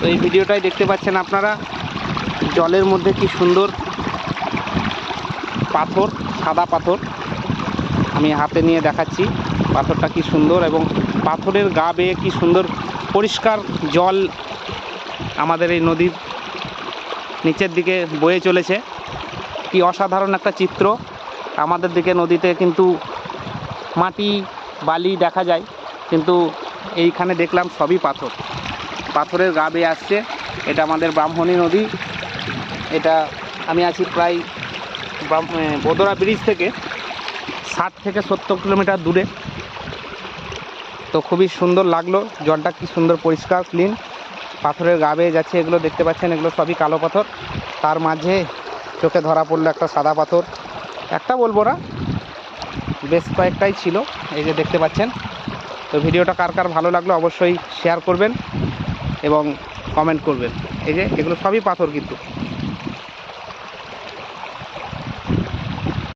তো এই ভিডিওটাই দেখতে পাচ্ছেন আপনারা, জলের মধ্যে কি সুন্দর পাথর, সাদা পাথর। আমি হাতে নিয়ে দেখাচ্ছি পাথরটা কি সুন্দর, এবং পাথরের গা বেয়ে কি সুন্দর পরিষ্কার জল আমাদের এই নদীর নিচের দিকে বয়ে চলেছে। কি অসাধারণ একটা চিত্র। আমাদের দিকে নদীতে কিন্তু মাটি বালি দেখা যায়, কিন্তু এইখানে দেখলাম সবই পাথর, পাথরের গা বেয়ে আসছে। এটা আমাদের ব্রাহ্মণী নদী। এটা আমি আছি প্রায় বোদরা ব্রিজ থেকে 60 থেকে 70 কিলোমিটার দূরে। তো খুবই সুন্দর লাগলো, জলটা কি সুন্দর পরিষ্কার ক্লিন, পাথরের গা বেয়ে যাচ্ছে। এগুলো দেখতে পাচ্ছেন, এগুলো সবই কালো পাথর। তার মাঝে চোখে ধরা পড়লো একটা সাদা পাথর। একটা বলবো না, বেশ কয়েকটাই ছিল, এই যে দেখতে পাচ্ছেন। তো ভিডিওটা কার কার ভালো লাগলো অবশ্যই শেয়ার করবেন এবং কমেন্ট করবেন। এই যে এগুলো সবই পাথর কিন্তু।